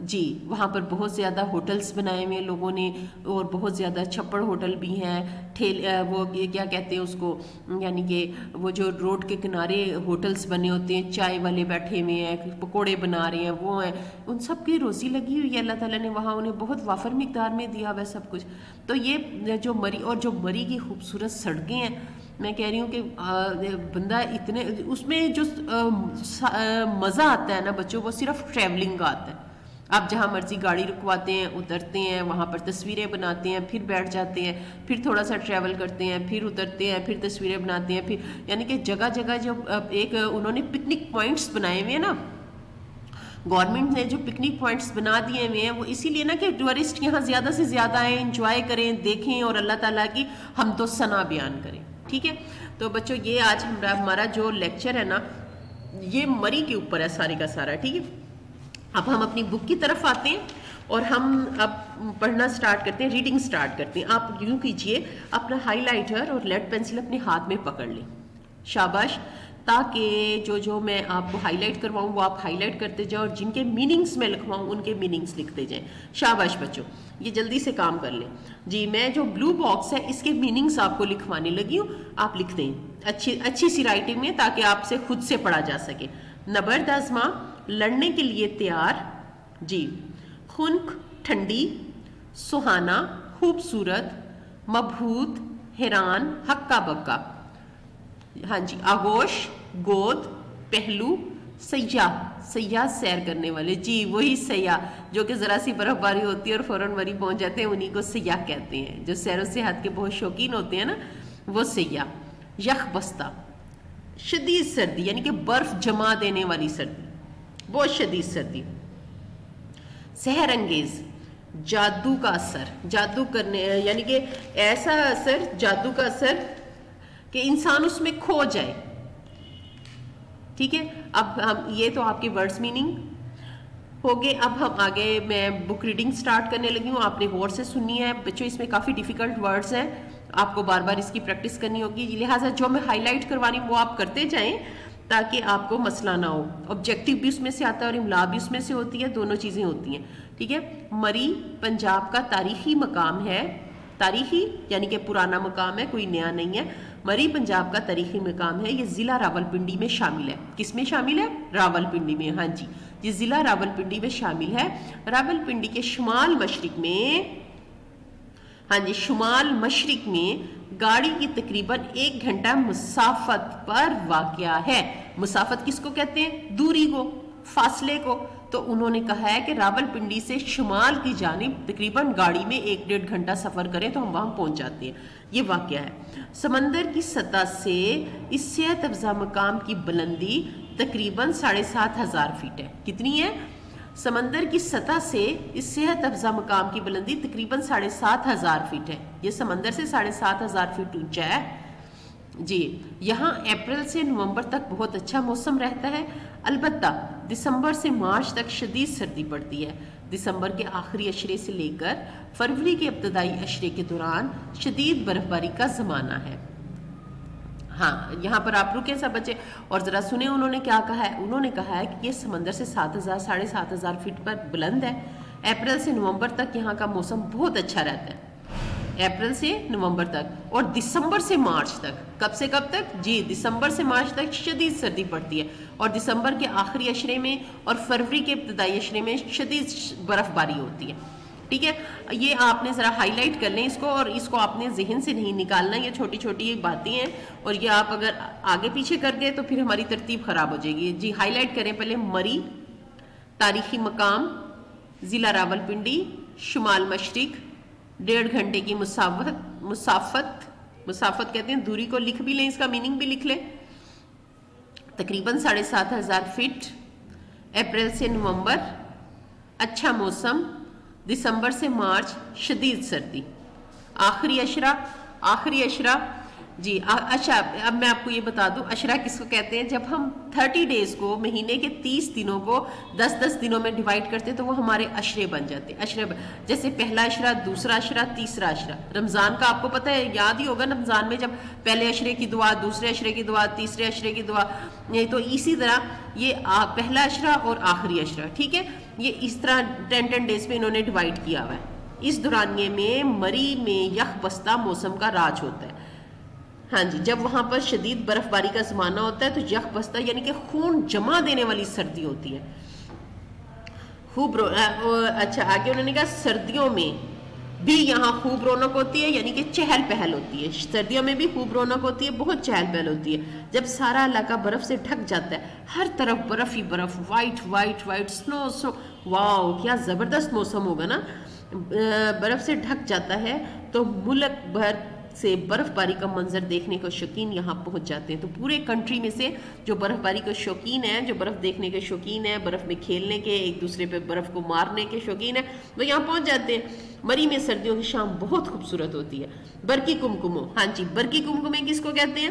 جی وہاں پر بہت زیادہ ہوٹلز بنائے ہوئے ہیں لوگوں نے، اور بہت زیادہ چھپڑ ہوٹل بھی ہیں، وہ کیا کہتے ہیں اس کو، یعنی کہ وہ جو روڈ کے کنارے ہوٹلز بنے ہوتے ہیں، چائے والے بیٹھے ہوئے ہیں، پکوڑے بنا رہے ہیں، وہ ہیں، ان سب کی روزی لگی ہوئی ہے، اللہ تعالیٰ نے وہاں انہیں بہت وافر مقدار میں دیا ہوا ہے سب کچھ۔ تو یہ جو مری، اور جو مری کی خوبصورت سڑکیں ہیں، میں کہہ رہی ہوں کہ بندہ اتنے اس میں جو مزہ آتا ہے نا بچوں، وہ صرف ٹریولنگ کا آتا ہے۔ آپ جہاں مرضی گاڑی رکواتے ہیں، اترتے ہیں، وہاں پر تصویریں بناتے ہیں، پھر بیٹھ جاتے ہیں، پھر تھوڑا سا ٹریول کرتے ہیں، پھر اترتے ہیں، پھر تصویریں بناتے ہیں، پھر یعنی کہ جگہ جگہ جو ایک انہوں نے پکنک پوائنٹس بنائے ہوئے ہیں نا، گورنمنٹ نے جو پکنک پوائنٹس بنا دیے ہوئے ہیں، وہ اسی لیے نا کہ ٹورسٹ یہاں زیادہ سے زیادہ آئیں، انجوائے کریں، دیکھیں، اور اللہ تعالیٰ کی حمد و ثنا بیان کریں۔ ٹھیک ہے، تو بچوں یہ آج ہمارا جو لیکچر ہے نا، یہ مری کے اوپر ہے سارے کا سارا۔ ٹھیک ہے، اب ہم اپنی بک کی طرف آتے ہیں اور ہم اب پڑھنا سٹارٹ کرتے ہیں، ریڈنگ سٹارٹ کرتے ہیں۔ آپ یوں کیجئے، اپنا ہائی لائٹر اور لیڈ پینسل اپنے ہاتھ میں پکڑ لیں، شاباش، تاکہ جو میں آپ کو ہائی لائٹ کرواؤں وہ آپ ہائی لائٹ کرتے جاؤ، اور جن کے میننگز میں لکھواؤں ان کے میننگز لکھتے جائیں۔ شاباش بچوں، یہ جلدی سے کام کر لیں۔ جی میں جو بلو باکس ہے اس کے میننگز آپ کو لکھوانے لگی ہوں، آپ لکھ دیں اچھی سی رائٹنگ میں، تاکہ آپ سے خود سے پڑھا جا سکے۔ نبرد آزماں، لڑنے کے لیے تیار، جی خنک ٹھنڈی، سہانا خوبصورت، مبہوت حیران ہکا بکا، ہاں جی آغوش گود، پہلو سیاح سیر کرنے والے، جی وہی سیاح جو کہ ذرا سی برف باری ہوتی ہے اور فوراً مری پہنچ جاتے ہیں، انہی کو سیاح کہتے ہیں، جو سیر و سیاحت کے بہت شوقین ہوتے ہیں نا، وہ سیاح۔ یخ بستہ، شدید سردی، یعنی کہ برف جما دینے والی سردی، بہت شدید سردی۔ سحر انگیز، جادو کا اثر، جادو کرنے یعنی کہ ایسا اثر، جادو کا اثر کہ انسان اس میں کھو جائے۔ ٹھیک ہے، اب ہم یہ تو آپ کے ورڈز میننگ ہو گئے۔ اب ہم آگے میں بک ریڈنگ سٹارٹ کرنے لگی ہوں، آپ نے غور سے سننی ہے بچوں، اس میں کافی ڈیفیکلٹ ورڈز ہیں، آپ کو بار بار اس کی پریکٹس کرنی ہوگی، لہٰذا جو میں ہائی لائٹ کروانی وہ آپ کرتے جائیں تاکہ آپ کو مسئلہ نہ ہو۔ آبجیکٹیو بھی اس میں سے آتا ہے اور املا بھی اس میں سے ہوتی ہے، دونوں چیزیں ہوتی ہیں۔ ٹھیک ہے، مری پنجاب کا تاریخی مقام ہے، تاریخی یعنی کہ پرانا مقام ہے، کوئی نیا نہیں ہے۔ مری پنجاب کا تاریخی مقام ہے، یہ ضلع راولپنڈی میں شامل ہے۔ کس میں شامل ہے؟ راولپنڈی میں، ہاں جی، یہ ضلع راولپنڈی میں شامل ہے۔ راولپنڈی کے شمال مشرق میں، ہاں جی شمال مشرق میں گاڑی کی تقریباً 1 گھنٹہ مسافت پر واقع ہے۔ مسافت کس کو کہتے ہیں؟ دوری کو، فاصلے کو۔ تو انہوں نے کہا ہے کہ راولپنڈی سے شمال کی جانب تقریباً گاڑی میں 1-1.5 گھنٹہ سفر کریں تو ہم وہاں پہنچ جاتے ہیں، یہ واقعہ ہے۔ سمندر کی سطح سے اس صحت افزا مقام کی بلندی تقریباً 7500 فٹ ہے۔ کتنی ہے؟ سمندر کی سطح سے اس صحت افزا مقام کی بلندی تقریباً 7500 فٹ ہے، یہ سمندر سے 7500 فٹ اونچا ہے۔ جی یہاں اپریل سے نومبر تک بہت اچھا موسم رہتا ہے، البتہ دسمبر سے مارچ تک شدید سردی پڑتی ہے۔ دسمبر کے آخری اشرے سے لے کر فروری کے ابتدائی اشرے کے دوران شدید برف باری کا زمانہ ہے۔ ہاں یہاں پر آپ رکیں سب بچے اور ذرا سنیں انہوں نے کیا کہا ہے۔ انہوں نے کہا ہے کہ یہ سمندر سے 7500 فٹ پر بلند ہے۔ اپریل سے نومبر تک یہاں کا موسم بہت اچھا رہتا ہے، اپریل سے نومبر تک، اور دسمبر سے مارچ تک۔ کب سے کب تک؟ جی دسمبر سے مارچ تک شدید سردی پڑتی ہے، اور دسمبر کے آخری اشرے میں اور فروری کے ابتدائی اشرے میں شدید برف باری ہوتی ہے۔ ٹھیک ہے، یہ آپ نے ذرا ہائی لائٹ کر لیں اس کو، اور اس کو آپ نے ذہن سے نہیں نکالنا، یہ چھوٹی چھوٹی باتیں ہیں، اور یہ آپ اگر آگے پیچھے کر گئے تو پھر ہماری ترتیب خراب ہو جائے گی۔ جی ہائی لائٹ کریں پہلے، مری تاریخی مقام، ضلع راولپنڈی، شمال مشرق، 1.5 گھنٹے کی مسافت کہتے ہیں، دوری کو لکھ بھی لیں، اس کا میننگ بھی لکھ لیں، تقریباً 7500 فٹ، اپریل سے نومبر اچھا موسم، دسمبر سے مارچ شدید سردی، آخری اشرہ جی اچھا اب میں آپ کو یہ بتا دوں اشرہ کس کو کہتے ہیں۔ جب ہم 30 ڈیز کو، مہینے کے 30 دنوں کو 10-10 دنوں میں ڈیوائڈ کرتے تو وہ ہمارے اشرے بن جاتے ہیں۔ جیسے پہلا اشرہ، دوسرا اشرہ، تیسرا اشرہ۔ رمضان کا آپ کو پتہ ہے، یاد ہی ہوگا رمضان میں جب پہلے اشرے کی دعا، دوسرے اشرے کی دعا، تیسرے اشرے کی دعا، تو اسی طرح یہ پہلا اشرہ اور آخری اشرہ۔ ٹھیک ہے، یہ اس طرح 10 ڈیز میں انہوں نے ڈیوائڈ کیا ہوا ہے. اس دورانیے میں مری میں یخ بستہ موسم کا راج ہوتا ہے. ہاں جی، جب وہاں پر شدید برف باری کا زمانہ ہوتا ہے تو یخ بستہ یعنی کہ خون جما دینے والی سردی ہوتی ہے. خوب اچھا آگے انہوں نے کہا سردیوں میں بھی یہاں خوب رونق ہوتی ہے، یعنی کہ چہل پہل ہوتی ہے. سردیوں میں بھی خوب رونق ہوتی ہے، بہت چہل پہل ہوتی ہے. جب سارا علاقہ برف سے ڈھک جاتا ہے، ہر طرف برف ہی برف، وائٹ وائٹ وائٹ، سنو سنو، واو کیا زبردست موسم ہوگا نا. برف سے ڈھک جاتا ہے تو ملک بھر سے برف باری کا منظر دیکھنے کو شوقین یہاں پہنچ جاتے ہیں. تو پورے کنٹری میں سے جو برف باری کے شوقین ہیں، جو برف دیکھنے کے شوقین ہیں، برف میں کھیلنے کے، ایک دوسرے پہ برف کو مارنے کے شوقین ہیں، وہ یہاں پہنچ جاتے ہیں. مری میں سردیوں کی شام بہت خوبصورت ہوتی ہے. برقی کمکموں، ہاں جی، برقی کمکمے کس کو کہتے ہیں؟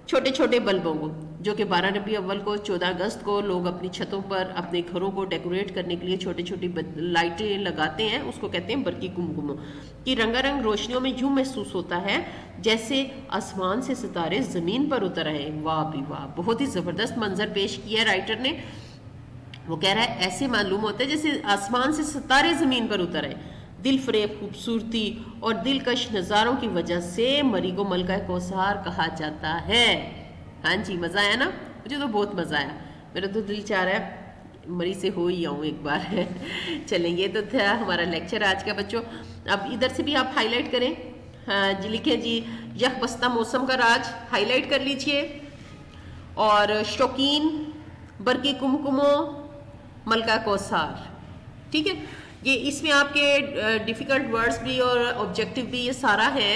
چھوٹے چھوٹے بلبوں کو، جو کہ 12 ربیع اول کو 14 اگست کو لوگ اپنی چھتوں پر اپنے گھروں کو ڈیکوریٹ کرنے کے لیے چھوٹی چھوٹی لائٹیں لگاتے ہیں. اس کو کہتے ہیں برقی کمکموں. کی رنگا رنگ روشنیوں میں یوں محسوس ہوتا ہے جیسے آسمان سے ستارے زمین پر اتر آئے. واہ بھی واہ، بہت ہی زبردست منظر پیش کیا ہے رائٹر نے. وہ کہہ رہا ہے ایسے معلوم ہوتا ہے جیسے آسمان سے ستارے زمین پر اتر آئے. دل فریب خوبصورتی اور دلکش نظاروں کی وجہ سے مری کو ملکہ کوثر کہا جاتا ہے. ہاں جی، مزہ آیا نا؟ مجھے تو بہت مزہ آیا. میرا تو دل چاہ رہا ہے مری سے ہو ہی آؤں ایک بار. چلیں، یہ تو تھا ہمارا لیکچر آج کا بچوں. اب ادھر سے بھی آپ ہائی لائٹ کریں. ہاں جی، لکھیں جی یخ بستہ موسم کا راج، ہائی لائٹ کر لیجئے. اور شوقین، برقی کمکموں، ملکہ کوثر. ٹھیک ہے، یہ اس میں آپ کے ڈیفیکلٹ ورڈز بھی اور آبجیکٹیو بھی یہ سارا ہے.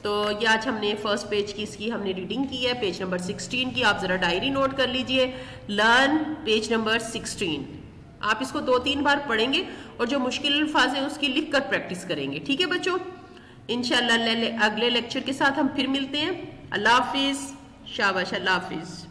تو یہ آج ہم نے فرسٹ پیج کی اس کی ہم نے ریڈنگ کی ہے، پیج نمبر 16 کی. آپ ذرا ڈائری نوٹ کر لیجئے. Learn page number 16. آپ اس کو 2-3 بار پڑھیں گے اور جو مشکل الفاظ ہیں اس کی لکھ کر پریکٹس کریں گے. ٹھیک ہے بچوں، انشاءاللہ اگلے لیکچر کے ساتھ ہم پھر ملتے ہیں. اللہ حافظ. شاباش، اللہ حافظ.